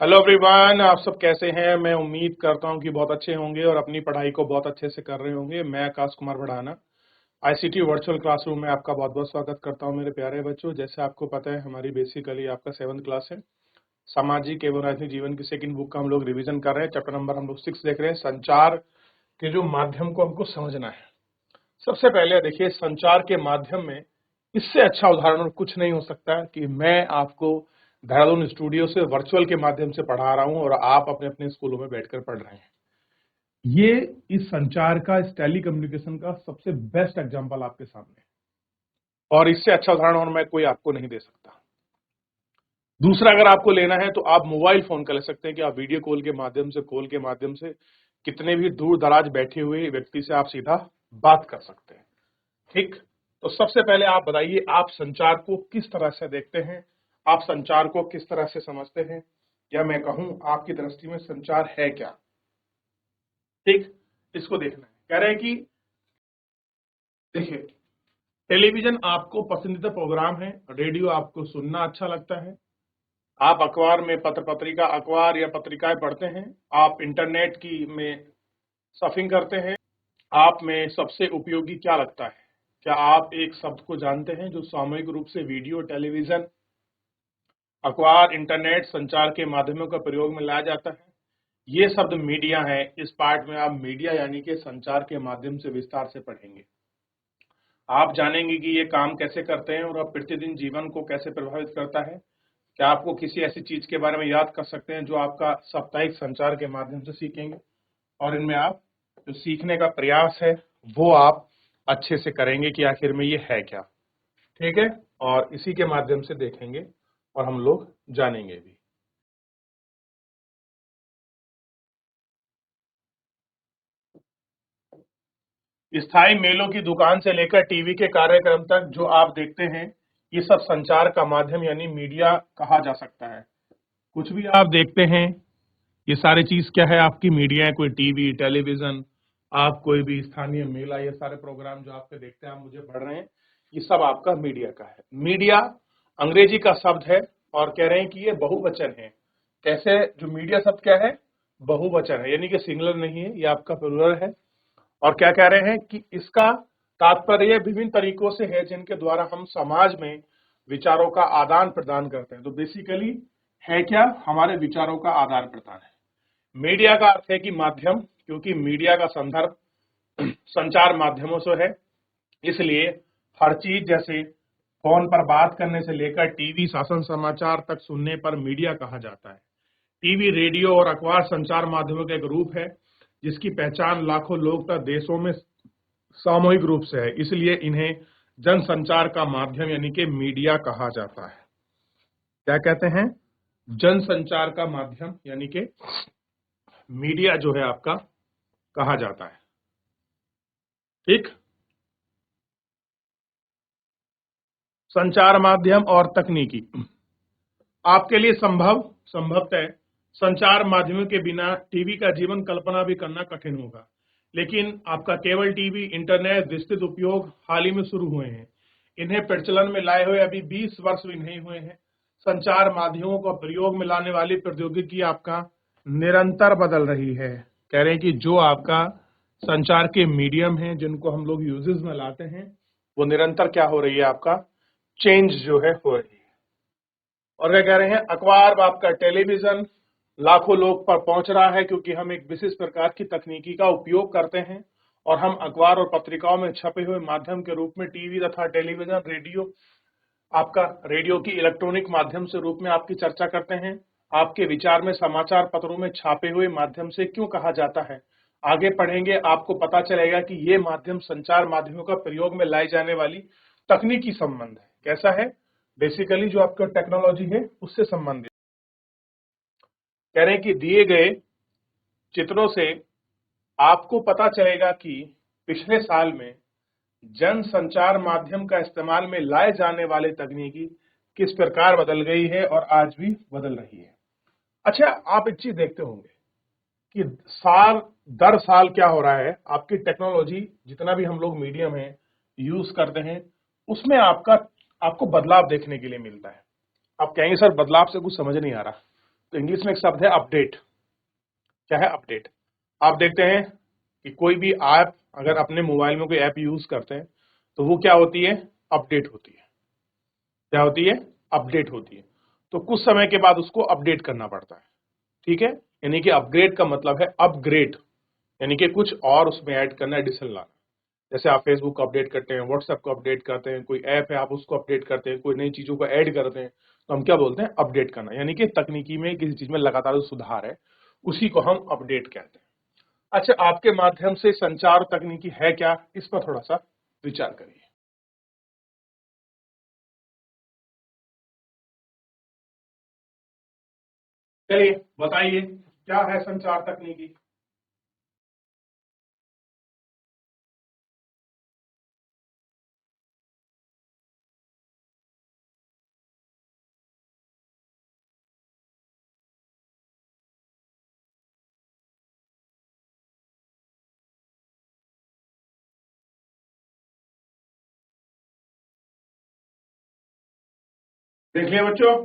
Hello everyone, आप सब कैसे हैं। मैं उम्मीद करता हूं कि बहुत अच्छे होंगे और अपनी पढ़ाई को बहुत अच्छे से कर रहे होंगे। मैं Aakash Kumar Bhadana ICT virtual classroom में आपका बहुत बहुत स्वागत करता हूं मेरे प्यारे बच्चों। जैसे आपको पता है, हमारी बेसिकली आपका 7th क्लास है। सामाजिक एवं राजनीतिक जीवन की सेकंड बुक का हम लोग रिवीजन कर रहे हैं। चैप्टर नंबर हम लोग 6 देख रहे हैं। संचार के जो माध्यम को हमको समझना है। सबसे पहले देखिए, संचार के माध्यम में इससे अच्छा उदाहरण और कुछ नहीं हो सकता है कि मैं आपको देहरादून स्टूडियो से वर्चुअल के माध्यम से पढ़ा रहा हूं और आप अपने अपने स्कूलों में बैठकर पढ़ रहे हैं। ये इस संचार का, इस टेली कम्युनिकेशन का सबसे बेस्ट एग्जांपल आपके सामने है और इससे अच्छा उदाहरण और मैं कोई आपको नहीं दे सकता। दूसरा, अगर आपको लेना है तो आप मोबाइल फोन का ले सकते हैं कि आप वीडियो कॉल के माध्यम से कितने भी दूर दराज बैठे हुए व्यक्ति से आप सीधा बात कर सकते हैं। ठीक, तो सबसे पहले आप बताइए, आप संचार को किस तरह से देखते हैं, आप संचार को किस तरह से समझते हैं, या मैं कहूं आपकी दृष्टि में संचार है क्या। ठीक, इसको देखना है। कह रहे हैं कि देखिए, टेलीविजन आपको पसंदीदा प्रोग्राम है, रेडियो आपको सुनना अच्छा लगता है, आप अखबार में पत्र पत्रिका, अखबार या पत्रिकाएं पढ़ते हैं, आप इंटरनेट की में सर्फिंग करते हैं। आप में सबसे उपयोगी क्या लगता है? क्या आप एक शब्द को जानते हैं जो सामूहिक रूप से वीडियो, टेलीविजन, अखबार, इंटरनेट संचार के माध्यमों का प्रयोग में लाया जाता है? ये शब्द मीडिया है। इस पार्ट में आप मीडिया यानी कि संचार के माध्यम से विस्तार से पढ़ेंगे। आप जानेंगे कि ये काम कैसे करते हैं और अब प्रतिदिन जीवन को कैसे प्रभावित करता है। क्या आपको किसी ऐसी चीज के बारे में याद कर सकते हैं जो आपका साप्ताहिक संचार के माध्यम से सीखेंगे, और इनमें आप जो सीखने का प्रयास है वो आप अच्छे से करेंगे कि आखिर में ये है क्या। ठीक है, और इसी के माध्यम से देखेंगे और हम लोग जानेंगे भी। स्थायी मेलों की दुकान से लेकर टीवी के कार्यक्रम तक जो आप देखते हैं, ये सब संचार का माध्यम यानी मीडिया कहा जा सकता है। कुछ भी आप देखते हैं, ये सारी चीज क्या है? आपकी मीडिया है। कोई टीवी, टेलीविजन, आप कोई भी स्थानीय मेला, ये सारे प्रोग्राम जो आपके देखते हैं, आप मुझे पढ़ रहे हैं, ये सब आपका मीडिया का है। मीडिया अंग्रेजी का शब्द है और कह रहे हैं कि ये बहुवचन है। कैसे? जो मीडिया शब्द क्या है? बहुवचन है, यानी कि सिंगुलर नहीं है, ये आपका प्लूरल है। और क्या कह रहे हैं कि इसका तात्पर्य विभिन्न तरीकों से है जिनके द्वारा हम समाज में विचारों का आदान प्रदान करते हैं। तो बेसिकली है क्या? हमारे विचारों का आदान प्रदान है। मीडिया का अर्थ है कि माध्यम, क्योंकि मीडिया का संदर्भ संचार माध्यमों से है, इसलिए हर चीज जैसे फोन पर बात करने से लेकर टीवी, शासन समाचार तक सुनने पर मीडिया कहा जाता है। टीवी, रेडियो और अखबार संचार माध्यमों का एक रूप है जिसकी पहचान लाखों लोग तक देशों में सामूहिक रूप से है, इसलिए इन्हें जनसंचार का माध्यम यानी कि मीडिया कहा जाता है। क्या कहते हैं? जनसंचार का माध्यम यानी कि मीडिया जो है आपका कहा जाता है। ठीक, संचार माध्यम और तकनीकी आपके लिए संभवतः संचार माध्यमों के बिना टीवी का जीवन कल्पना भी करना कठिन होगा, लेकिन आपका केबल टीवी, इंटरनेट विस्तृत उपयोग हाल ही में शुरू हुए हैं। इन्हें प्रचलन में लाए हुए अभी 20 वर्ष भी नहीं हुए हैं। संचार माध्यमों को प्रयोग में लाने वाली प्रौद्योगिकी आपका निरंतर बदल रही है। कह रहे हैं कि जो आपका संचार के मीडियम हैं जिनको हम लोग यूजेस में लाते हैं, वो निरंतर क्या हो रही है? आपका चेंज जो है हो रही है। और क्या कह रहे हैं? अखबार, आपका टेलीविजन लाखों लोग पर पहुंच रहा है क्योंकि हम एक विशेष प्रकार की तकनीकी का उपयोग करते हैं और हम अखबार और पत्रिकाओं में छपे हुए माध्यम के रूप में टीवी तथा टेलीविजन, रेडियो, आपका रेडियो की इलेक्ट्रॉनिक माध्यम से रूप में आपकी चर्चा करते हैं। आपके विचार में समाचार पत्रों में छापे हुए माध्यम से क्यों कहा जाता है? आगे पढ़ेंगे, आपको पता चलेगा कि ये माध्यम संचार माध्यमों का प्रयोग में लाई जाने वाली तकनीकी संबंध है। कैसा है? बेसिकली जो आपका टेक्नोलॉजी है उससे संबंधित। कह रहे हैं कि दिए गए चित्रों से आपको पता चलेगा कि पिछले साल में जन संचार माध्यम का इस्तेमाल में लाए जाने वाले तकनीकी किस प्रकार बदल गई है और आज भी बदल रही है। अच्छा, आप एक चीज देखते होंगे कि साल दर साल क्या हो रहा है, आपकी टेक्नोलॉजी जितना भी हम लोग मीडियम है यूज करते हैं, उसमें आपको बदलाव देखने के लिए मिलता है। आप कहेंगे सर बदलाव से कुछ समझ नहीं आ रहा, तो तो इंग्लिश में एक शब्द है अपडेट। क्या है? अपडेट। आप देखते हैं कि कोई भी ऐप, अगर अपने मोबाइल में कोई ऐप यूज करते हैं तो वो क्या होती है? अपडेट होती है। क्या होती है? अपडेट होती है। तो कुछ समय के बाद उसको अपडेट करना पड़ता है। ठीक है, यानी कि अपग्रेड का मतलब है अपग्रेड, यानी कि कुछ और उसमें ऐड करना, एडिशन लाना। जैसे आप फेसबुक को अपडेट करते हैं, व्हाट्सएप को अपडेट करते हैं, कोई ऐप है आप उसको अपडेट करते हैं, कोई नई चीजों को ऐड करते हैं, तो हम क्या बोलते हैं? अपडेट करना। यानी कि तकनीकी में किसी चीज में लगातार जो सुधार है उसी को हम अपडेट कहते हैं। अच्छा, आपके माध्यम से संचार तकनीकी है क्या, इस पर थोड़ा सा विचार करिए। चलिए बताइए, क्या है संचार तकनीकी? देख लिया बच्चों?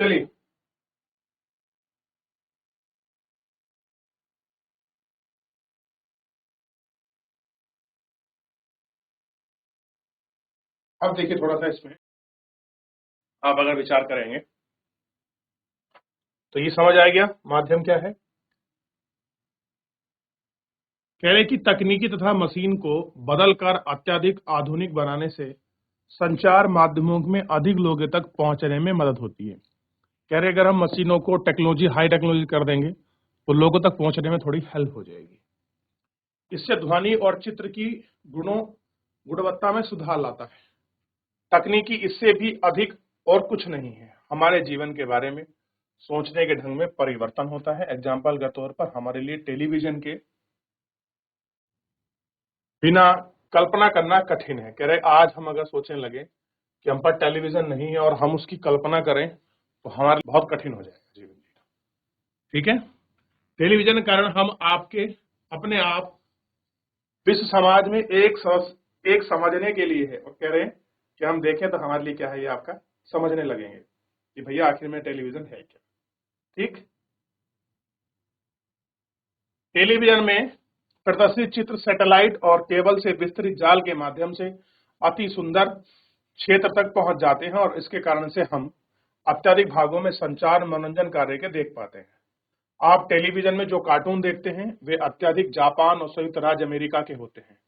चलिए, अब देखिए थोड़ा सा इसमें आप अगर विचार करेंगे तो ये समझ आ गया माध्यम क्या है। कह रहे कि तकनीकी तथा मशीन को बदलकर अत्यधिक आधुनिक बनाने से संचार माध्यमों में अधिक लोगों तक पहुंचने में मदद होती है। कह रहे अगर हम मशीनों को टेक्नोलॉजी, हाई टेक्नोलॉजी कर देंगे तो लोगों तक पहुंचने में थोड़ी हेल्प हो जाएगी। इससे ध्वनि और चित्र की गुणों गुणवत्ता में सुधार लाता है। तकनीकी इससे भी अधिक और कुछ नहीं है, हमारे जीवन के बारे में सोचने के ढंग में परिवर्तन होता है। एग्जाम्पल के तौर पर हमारे लिए टेलीविजन के बिना कल्पना करना कठिन है। कह रहे आज हम अगर सोचने लगे कि हम पर टेलीविजन नहीं है और हम उसकी कल्पना करें तो हमारे लिए बहुत कठिन हो जाएगा जीवन जीना। ठीक है, टेलीविजन के कारण हम आपके अपने आप विश्व समाज में एक समझने के लिए है, और कह रहे हैं कि हम देखें तो हमारे लिए क्या है, ये आपका समझने लगेंगे कि भैया आखिर में टेलीविजन है क्या। ठीक, टेलीविजन में प्रदर्शित चित्र सैटेलाइट और केबल से विस्तृत जाल के माध्यम से अति सुंदर क्षेत्र तक पहुंच जाते हैं और इसके कारण से हम अत्यधिक भागों में संचार मनोरंजन कार्य के देख पाते हैं। आप टेलीविजन में जो कार्टून देखते हैं वे अत्यधिक जापान और संयुक्त राज्य अमेरिका के होते हैं।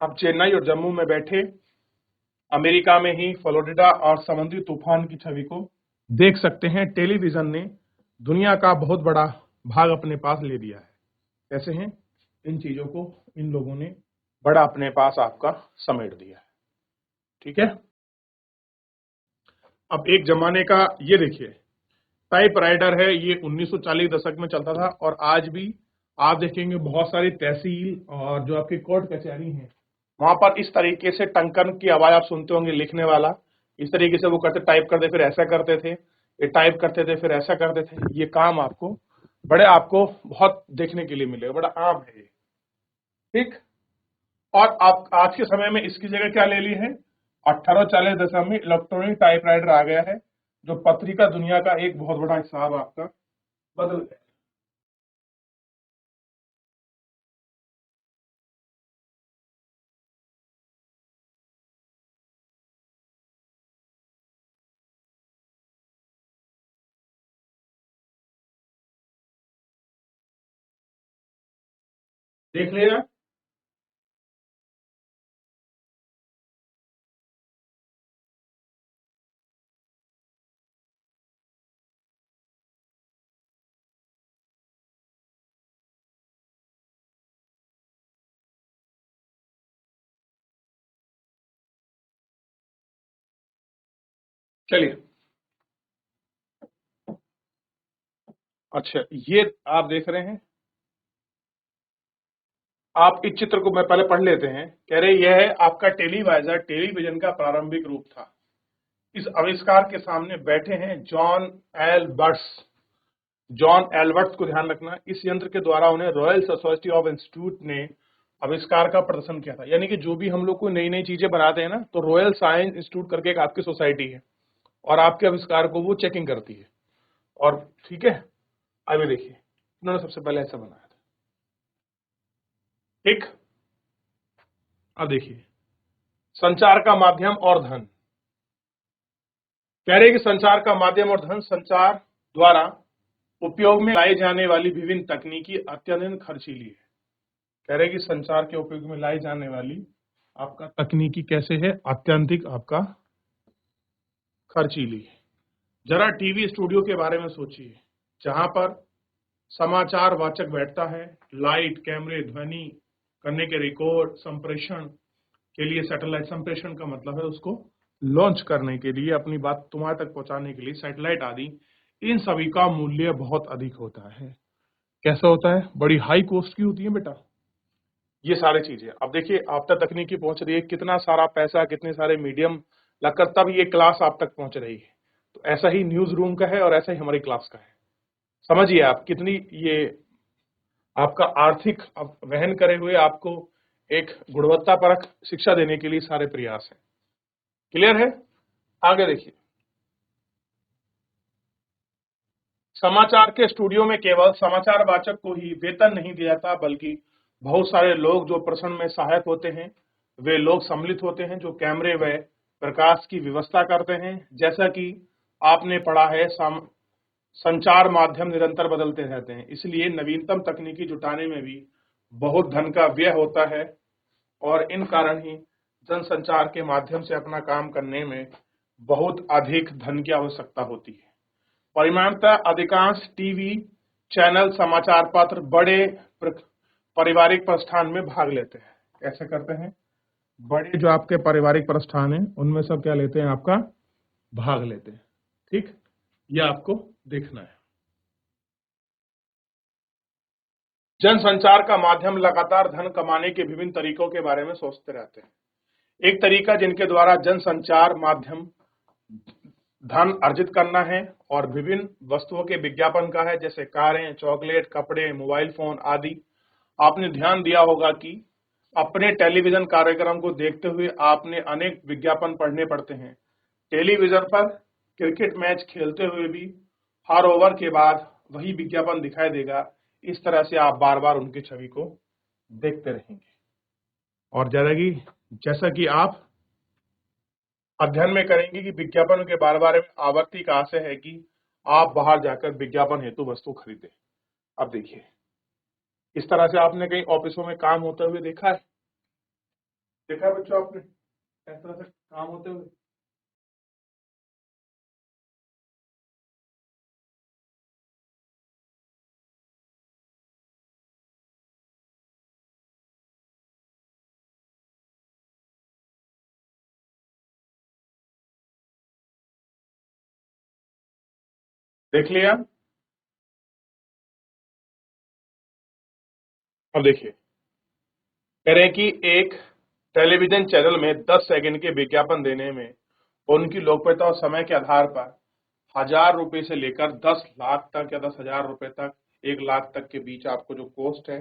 हम चेन्नई और जम्मू में बैठे अमेरिका में ही फ्लोरिडा और समुद्री तूफान की छवि को देख सकते हैं। टेलीविजन ने दुनिया का बहुत बड़ा भाग अपने पास ले लिया है। कैसे हैं? इन चीजों को इन लोगों ने बड़ा अपने पास आपका समेट दिया है। ठीक है, अब एक जमाने का ये देखिए, टाइपराइटर है, ये 1940 दशक में चलता था और आज भी आप देखेंगे बहुत सारी तहसील और जो आपकी कोर्ट कचहरी हैं वहां पर इस तरीके से टंकन की आवाज आप सुनते होंगे, लिखने वाला इस तरीके से वो करते, टाइप करते फिर ऐसा करते थे, ये टाइप करते थे फिर ऐसा करते थे। ये काम आपको बहुत देखने के लिए मिलेगा, बड़ा आम है ये। ठीक, और आप आज के समय में इसकी जगह क्या ले ली है? 1840 दशक में इलेक्ट्रॉनिक टाइपराइटर आ गया है जो पत्रिका दुनिया का एक बहुत बड़ा हिसाब आपका बदल गया। देख लेना। चलिए, अच्छा ये आप देख रहे हैं, आप इस चित्र को मैं पहले पढ़ लेते हैं। कह रहे यह है आपका टेलीवाइजर, टेलीविजन का प्रारंभिक रूप था। इस आविष्कार के सामने बैठे हैं जॉन एल बर्स, जॉन एल्बर्ट्स को ध्यान रखना, इस यंत्र के द्वारा उन्हें रॉयल सोसाइटी ऑफ इंस्टीट्यूट ने आविष्कार का प्रदर्शन किया था। यानी कि जो भी हम लोग को नई नई चीजें बनाते हैं ना, तो रॉयल साइंस इंस्टीट्यूट करके एक आपकी सोसाइटी है और आपके आविष्कार को वो चेकिंग करती है। और ठीक है, अभी देखिए उन्होंने सबसे पहले ऐसा बनाया था। ठीक, अब देखिए संचार का माध्यम और धन। कह रहे कि संचार का माध्यम और धन, संचार द्वारा उपयोग में लाई जाने वाली विभिन्न तकनीकी अत्यंत खर्चीली है। कह रहे कि संचार के उपयोग में लाई जाने वाली आपका तकनीकी कैसे है, अत्यंतिक आपका खर्चीली है। जरा टीवी स्टूडियो के बारे में सोचिए, जहां पर समाचार वाचक बैठता है, लाइट, कैमरे, ध्वनि करने के रिकॉर्ड, संप्रेषण के लिए सैटेलाइट, संप्रेषण का मतलब है उसको लॉन्च करने के लिए, अपनी बात तुम्हारे तक पहुंचाने के लिए सैटेलाइट आदि, इन सभी का मूल्य बहुत अधिक होता है। कैसा होता है? बड़ी हाई कॉस्ट की होती है बेटा ये सारी चीजें। अब देखिए आप तक तकनीकी पहुंच रही है, कितना सारा पैसा, कितने सारे मीडियम लगकर तब ये क्लास आप तक पहुंच रही है। तो ऐसा ही न्यूज रूम का है और ऐसा ही हमारी क्लास का है। समझिए आप कितनी ये आपका आर्थिक वहन करे हुए आपको एक गुणवत्ता परक शिक्षा देने के लिए सारे प्रयास है। क्लियर है? आगे देखिए, समाचार के स्टूडियो में केवल समाचार वाचक को ही वेतन नहीं दिया जाता, बल्कि बहुत सारे लोग जो प्रसारण में सहायक होते हैं, वे लोग सम्मिलित होते हैं जो कैमरे व प्रकाश की व्यवस्था करते हैं। जैसा कि आपने पढ़ा है, संचार माध्यम निरंतर बदलते रहते हैं, इसलिए नवीनतम तकनीकी जुटाने में भी बहुत धन का व्यय होता है और इन कारण ही जनसंचार के माध्यम से अपना काम करने में बहुत अधिक धन की आवश्यकता होती है। परिणामतः अधिकांश टीवी चैनल, समाचार पत्र बड़े पारिवारिक प्रस्थान में भाग लेते हैं। कैसे करते हैं? बड़े जो आपके पारिवारिक प्रस्थान है उनमें सब क्या लेते हैं? आपका भाग लेते हैं। ठीक, यह आपको देखना है। जनसंचार का माध्यम लगातार धन कमाने के विभिन्न तरीकों के बारे में सोचते रहते हैं। एक तरीका जिनके द्वारा जनसंचार माध्यम धन अर्जित करना है और विभिन्न वस्तुओं के विज्ञापन का है, जैसे कारें, चॉकलेट, कपड़े, मोबाइल फोन आदि। आपने ध्यान दिया होगा कि अपने टेलीविजन कार्यक्रम को देखते हुए आपने अनेक विज्ञापन पढ़ने पड़ते हैं। टेलीविजन पर क्रिकेट मैच खेलते हुए भी हर ओवर के बाद वही विज्ञापन दिखाई देगा। इस तरह से आप बार बार उनकी छवि को देखते रहेंगे। और जैसा कि आप अध्ययन में करेंगे कि विज्ञापन के बारे में आवृत्ति का आशय है कि आप बाहर जाकर विज्ञापन हेतु वस्तु खरीदें। अब देखिए, इस तरह से आपने कहीं ऑफिसों में काम होते हुए देखा है? देखा है बच्चों आपने इस तरह से काम होते हुए? देख लिया? अब देखिए, कह रहे हैं कि एक टेलीविजन चैनल में 10 सेकंड के विज्ञापन देने में उनकी लोकप्रियता और समय के आधार पर 1000 रुपए से लेकर 10 लाख तक या 10,000 रुपए तक, 1 लाख तक के बीच आपको जो कॉस्ट है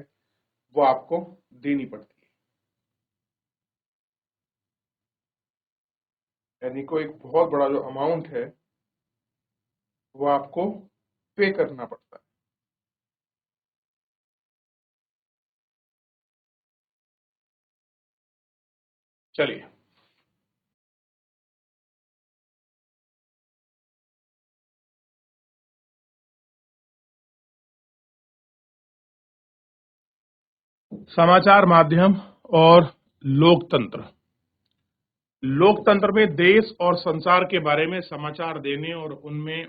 वो आपको देनी पड़ती है। यानी कोई एक बहुत बड़ा जो अमाउंट है वो आपको पे करना पड़ता है। चलिए, समाचार माध्यम और लोकतंत्र। लोकतंत्र में देश और संसार के बारे में समाचार देने और उनमें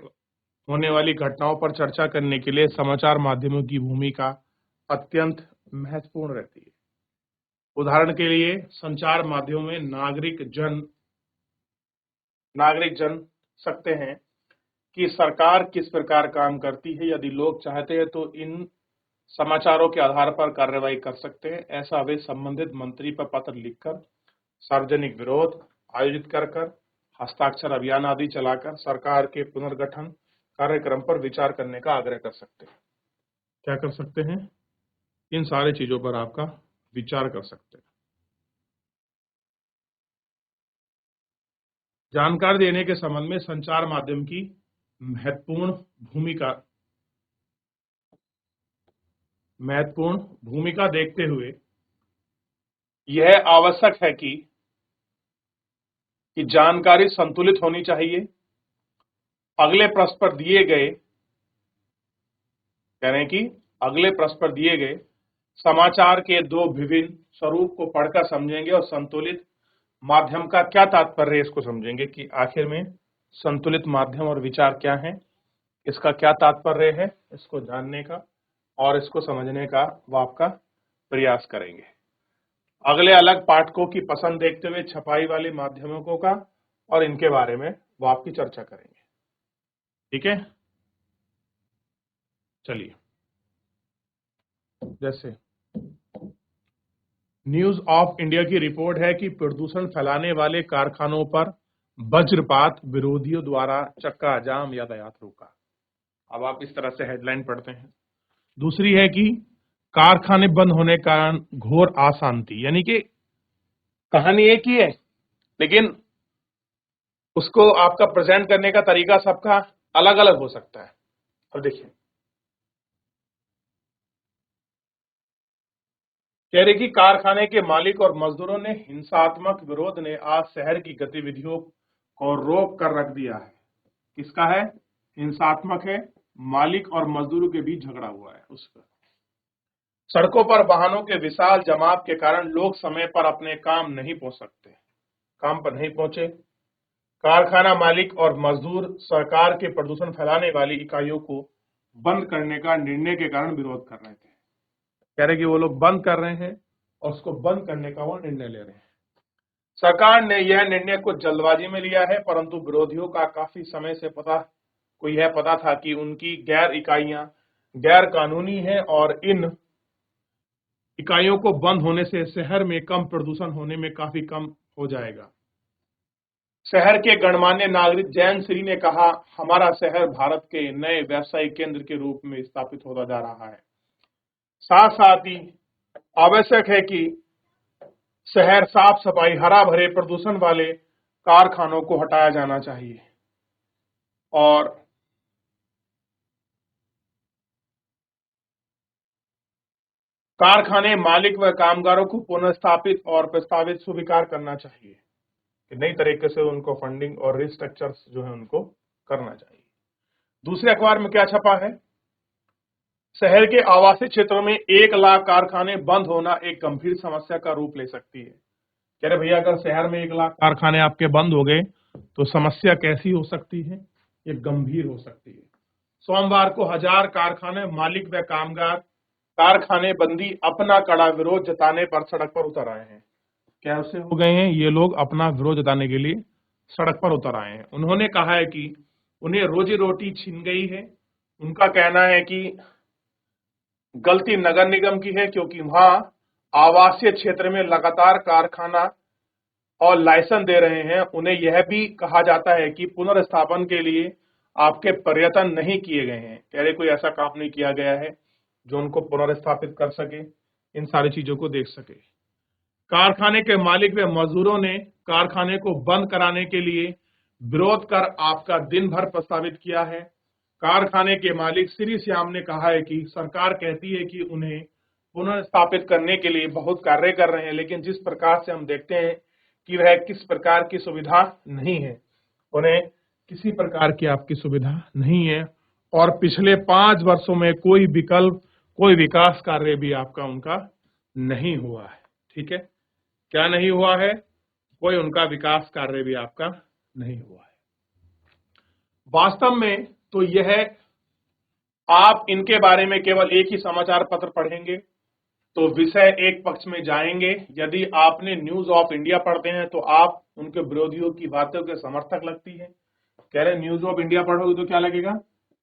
होने वाली घटनाओं पर चर्चा करने के लिए समाचार माध्यमों की भूमिका अत्यंत महत्वपूर्ण रहती है। उदाहरण के लिए संचार माध्यमों में नागरिक जन सकते हैं कि सरकार किस प्रकार काम करती है। यदि लोग चाहते हैं तो इन समाचारों के आधार पर कार्रवाई कर सकते हैं। ऐसा वे संबंधित मंत्री पर पत्र लिखकर, सार्वजनिक विरोध आयोजित कर हस्ताक्षर अभियान आदि चलाकर सरकार के पुनर्गठन कार्यक्रम पर विचार करने का आग्रह कर सकते हैं। क्या कर सकते हैं? इन सारे चीजों पर आपका विचार कर सकते हैं। जानकारी देने के संबंध में संचार माध्यम की महत्वपूर्ण भूमिका देखते हुए यह आवश्यक है कि जानकारी संतुलित होनी चाहिए। अगले प्रश्न पर दिए गए कह रहे हैं कि अगले प्रश्न पर दिए गए समाचार के दो विभिन्न स्वरूप को पढ़कर समझेंगे और संतुलित माध्यम का क्या तात्पर्य है इसको समझेंगे कि आखिर में संतुलित माध्यम और विचार क्या है, इसका क्या तात्पर्य है, इसको जानने का और इसको समझने का वो आपका प्रयास करेंगे। अगले अलग पाठकों की पसंद देखते हुए छपाई वाले माध्यमों का और इनके बारे में वो आपकी चर्चा करेंगे। ठीक है, चलिए। जैसे न्यूज ऑफ इंडिया की रिपोर्ट है कि प्रदूषण फैलाने वाले कारखानों पर वज्रपात, विरोधियों द्वारा चक्का जाम, यातायात रोका। अब आप इस तरह से हेडलाइन पढ़ते हैं। दूसरी है कि कारखाने बंद होने के कारण घोर अशांति, यानी कि कहानी एक ही है लेकिन उसको आपका प्रेजेंट करने का तरीका सबका अलग अलग हो सकता है। अब देखिए, कह रहे कि कारखाने के मालिक और मजदूरों ने हिंसात्मक विरोध ने आज शहर की गतिविधियों को रोक कर रख दिया है। किसका है? हिंसात्मक है, मालिक और मजदूरों के बीच झगड़ा हुआ है उस पर। सड़कों पर वाहनों के विशाल जमाव के कारण लोग समय पर अपने काम पर नहीं पहुंचे। कारखाना मालिक और मजदूर सरकार के प्रदूषण फैलाने वाली इकाइयों को बंद करने का निर्णय के कारण विरोध कर रहे थे। कह रहे कि वो लोग बंद कर रहे हैं और उसको बंद करने का वो निर्णय ले रहे हैं। सरकार ने यह निर्णय कुछ जल्दबाजी में लिया है, परंतु विरोधियों का काफी समय से यह पता था कि उनकी इकाइयां गैर कानूनी है और इन इकाइयों को बंद होने से शहर में कम प्रदूषण होने में काफी कम हो जाएगा। शहर के गणमान्य नागरिक जैन श्री ने कहा, हमारा शहर भारत के नए व्यावसायिक केंद्र के रूप में स्थापित होता जा रहा है। साथ साथ ही आवश्यक है कि शहर साफ सफाई, हरा भरे, प्रदूषण वाले कारखानों को हटाया जाना चाहिए और कारखाने मालिक व कामगारों को पुनर्स्थापित और प्रस्तावित स्वीकार करना चाहिए कि नई तरीके से उनको फंडिंग और रिस्ट्रक्चर्स जो है उनको करना चाहिए। दूसरे अखबार में क्या छपा है? शहर के आवासीय क्षेत्रों में 1 लाख कारखाने बंद होना एक गंभीर समस्या का रूप ले सकती है। कह रहे भैया, अगर शहर में 1 लाख कारखाने आपके बंद हो गए तो समस्या कैसी हो सकती है? ये गंभीर हो सकती है। सोमवार को 1000 कारखाने मालिक व कामगार कारखाने बंदी अपना कड़ा विरोध जताने पर सड़क पर उतर आए हैं। कैसे हो गए हैं ये लोग? अपना विरोध जताने के लिए सड़क पर उतर आए हैं। उन्होंने कहा है कि उन्हें रोजी रोटी छीन गई है। उनका कहना है कि गलती नगर निगम की है क्योंकि वहां आवासीय क्षेत्र में लगातार कारखाना और लाइसेंस दे रहे हैं। उन्हें यह भी कहा जाता है कि पुनर्स्थापन के लिए आपके प्रयत्न नहीं किए गए हैं। कह रहे कोई ऐसा काम नहीं किया गया है जो उनको पुनर्स्थापित कर सके, इन सारी चीजों को देख सके। कारखाने के मालिक व मजदूरों ने कारखाने को बंद कराने के लिए विरोध कर आपका दिन भर प्रस्तावित किया है। कारखाने के मालिक श्री श्याम ने कहा है कि सरकार कहती है कि उन्हें पुनर्स्थापित करने के लिए बहुत कार्य कर रहे हैं, लेकिन जिस प्रकार से हम देखते हैं कि वह किस प्रकार की सुविधा नहीं है, उन्हें किसी प्रकार की आपकी सुविधा नहीं है और पिछले 5 वर्षों में कोई विकास कार्य भी आपका उनका नहीं हुआ है। ठीक है, क्या नहीं हुआ है? कोई उनका विकास कार्य भी आपका नहीं हुआ है। वास्तव में तो यह आप इनके बारे में केवल एक ही समाचार पत्र पढ़ेंगे तो विषय एक पक्ष में जाएंगे। यदि आपने न्यूज ऑफ इंडिया पढ़ते हैं तो आप उनके विरोधियों की बातों के समर्थक लगती है। कह रहे न्यूज ऑफ इंडिया पढ़ोगे तो क्या लगेगा?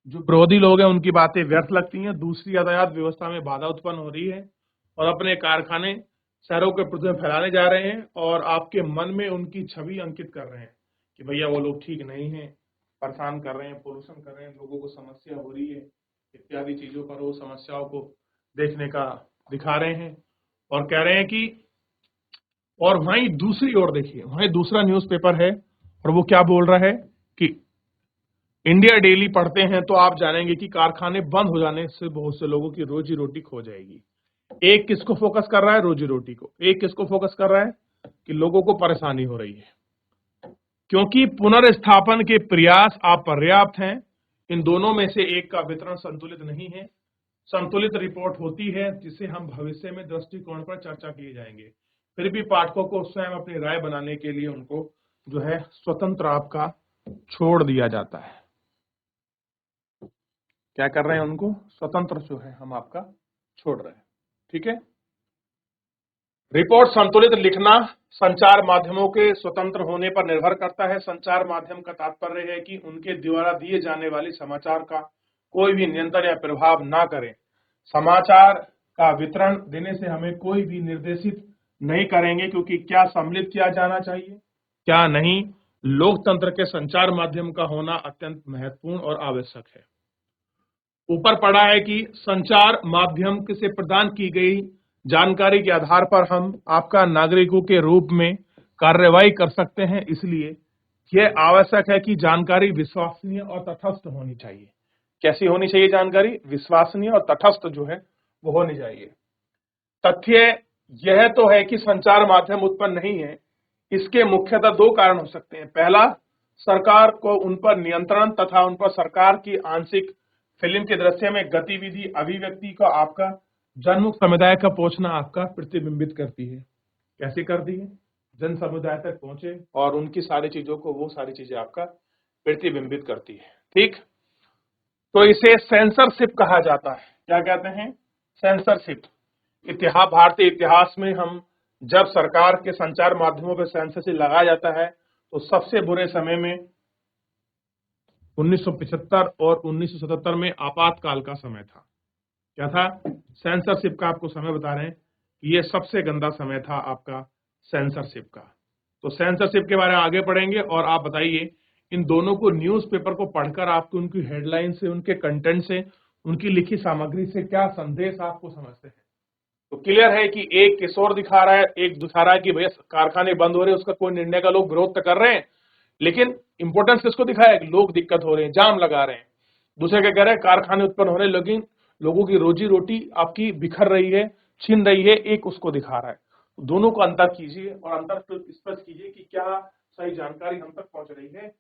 जो विरोधी लोग हैं उनकी बातें व्यर्थ लगती हैं। दूसरी यातायात व्यवस्था में बाधा उत्पन्न हो रही है और अपने कारखाने शहरों के प्रदूषण फैलाने जा रहे हैं और आपके मन में उनकी छवि अंकित कर रहे हैं कि भैया वो लोग ठीक नहीं है, परेशान कर रहे हैं, पोल्यूशन कर रहे हैं, लोगों को समस्या हो रही है इत्यादि चीजों पर वो समस्याओं को देखने का दिखा रहे हैं और कह रहे हैं कि, और वहीं दूसरी ओर देखिए, वहीं दूसरा न्यूज़पेपर है और वो क्या बोल रहा है कि इंडिया डेली पढ़ते हैं तो आप जानेंगे कि कारखाने बंद हो जाने से बहुत से लोगों की रोजी रोटी खो जाएगी। एक किसको फोकस कर रहा है? रोजी रोटी को। एक किसको फोकस कर रहा है? कि लोगों को परेशानी हो रही है क्योंकि पुनर्स्थापन के प्रयास अपर्याप्त हैं। इन दोनों में से एक का वितरण संतुलित नहीं है। संतुलित रिपोर्ट होती है जिसे हम भविष्य में दृष्टिकोण पर चर्चा किए जाएंगे। फिर भी पाठकों को स्वयं अपनी राय बनाने के लिए उनको जो है स्वतंत्र आपका छोड़ दिया जाता है। क्या कर रहे हैं? उनको स्वतंत्र जो है हम आपका छोड़ रहे हैं। ठीक है। रिपोर्ट संतुलित लिखना संचार माध्यमों के स्वतंत्र होने पर निर्भर करता है। संचार माध्यम का तात्पर्य है कि उनके द्वारा दिए जाने वाले समाचार का कोई भी नियंत्रण या प्रभाव ना करें। समाचार का वितरण देने से हमें कोई भी निर्देशित नहीं करेंगे क्योंकि क्या सम्मिलित किया जाना चाहिए, क्या नहीं, लोकतंत्र के संचार माध्यम का होना अत्यंत महत्वपूर्ण और आवश्यक है। ऊपर पढ़ा है कि संचार माध्यम से प्रदान की गई जानकारी के आधार पर हम आपका नागरिकों के रूप में कार्रवाई कर सकते हैं। इसलिए यह आवश्यक है कि जानकारी विश्वसनीय और तटस्थ होनी चाहिए। कैसी होनी चाहिए जानकारी? विश्वसनीय और तटस्थ जो है वो होनी चाहिए। तथ्य यह तो है कि संचार माध्यम उत्पन्न नहीं है। इसके मुख्यतः दो कारण हो सकते हैं। पहला, सरकार को उन पर नियंत्रण तथा उन पर सरकार की आंशिक फिल्म के दृश्य में गतिविधि अभिव्यक्ति का आपका जनमुख समुदाय का पहुंचना आपका प्रतिबिंबित करती है। कैसे करती है? जन समुदाय तक पहुंचे और उनकी सारी चीजों को वो सारी चीजें आपका प्रतिबिंबित करती है। ठीक, तो इसे सेंसरशिप कहा जाता है। क्या कहते हैं? सेंसरशिप। भारतीय इतिहास में हम जब सरकार के संचार माध्यमों पर सेंसरशिप लगाया जाता है तो सबसे बुरे समय में 1975 और 1977 में आपातकाल का समय था। क्या था? सेंसरशिप का आपको समय बता रहे हैं कि ये सबसे गंदा समय था आपका सेंसरशिप का। तो सेंसरशिप के बारे में आगे पढ़ेंगे और आप बताइए इन दोनों को न्यूज़पेपर को पढ़कर आपको उनकी हेडलाइन से, उनके कंटेंट से, उनकी लिखी सामग्री से क्या संदेश आपको समझते हैं। तो क्लियर है कि एक किशोर दिखा रहा है, एक दिखा रहा है कि भैया कारखाने बंद हो रहे हैं, उसका कोई निर्णय का लोग विरोध तो कर रहे हैं, लेकिन इंपोर्टेंस किसको दिखाया है? लोग दिक्कत हो रहे हैं, जाम लगा रहे हैं। दूसरे क्या कह रहे हैं? कारखाने उत्पन्न हो रहे हैं लेकिन लोगों की रोजी रोटी आपकी बिखर रही है, छिन रही है। एक उसको दिखा रहा है। दोनों को अंतर कीजिए और अंतर स्पष्ट कीजिए कि क्या सही जानकारी हम तक पहुंच रही है।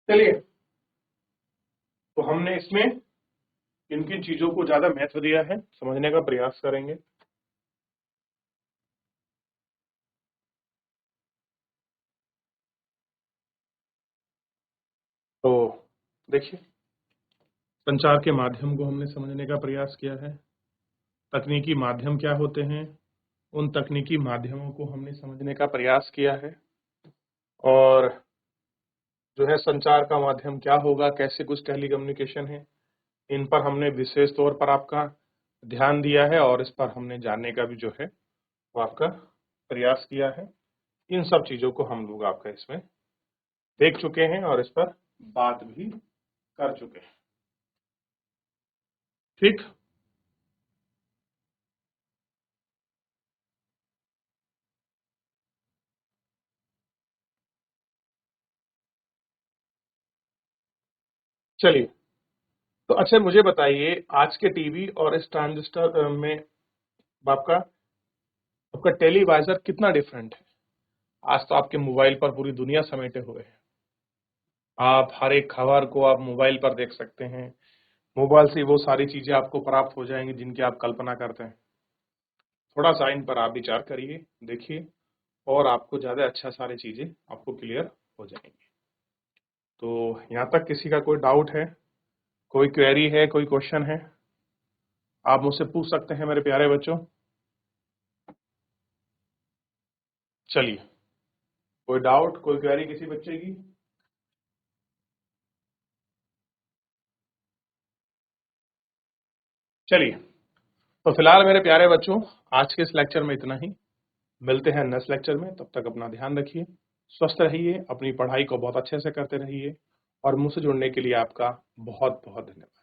चलिए, तो हमने इसमें किन किन चीजों को ज्यादा महत्व दिया है समझने का प्रयास करेंगे। तो देखिए, संचार के माध्यम को हमने समझने का प्रयास किया है। तकनीकी माध्यम क्या होते हैं, उन तकनीकी माध्यमों को हमने समझने का प्रयास किया है। और जो है संचार का माध्यम क्या होगा, कैसे कुछ टेली कम्युनिकेशन है, इन पर हमने विशेष तौर पर आपका ध्यान दिया है और इस पर हमने जानने का भी जो है वो आपका प्रयास किया है। इन सब चीजों को हम लोग आपका इसमें देख चुके हैं और इस पर बात भी कर चुके हैं। ठीक, चलिए, तो अच्छा मुझे बताइए आज के टीवी और इस ट्रांजिस्टर में आपका आपका टेलीवाइजर कितना डिफरेंट है। आज तो आपके मोबाइल पर पूरी दुनिया समेटे हुए है। आप हर एक खबर को आप मोबाइल पर देख सकते हैं। मोबाइल से वो सारी चीजें आपको प्राप्त हो जाएंगी जिनकी आप कल्पना करते हैं। थोड़ा सा इन पर आप विचार करिए, देखिए, और आपको ज़्यादा अच्छा सारी चीज़ें आपको क्लियर हो जाएंगी। तो यहाँ तक किसी का कोई डाउट है, कोई क्वेरी है, कोई क्वेश्चन है, आप मुझसे पूछ सकते हैं मेरे प्यारे बच्चों। चलिए, कोई डाउट, कोई क्वेरी किसी बच्चे की? चलिए, तो फिलहाल मेरे प्यारे बच्चों, आज के इस लेक्चर में इतना ही। मिलते हैं नेक्स्ट लेक्चर में, तब तक अपना ध्यान रखिए, स्वस्थ रहिए, अपनी पढ़ाई को बहुत अच्छे से करते रहिए, और मुझसे जुड़ने के लिए आपका बहुत बहुत धन्यवाद।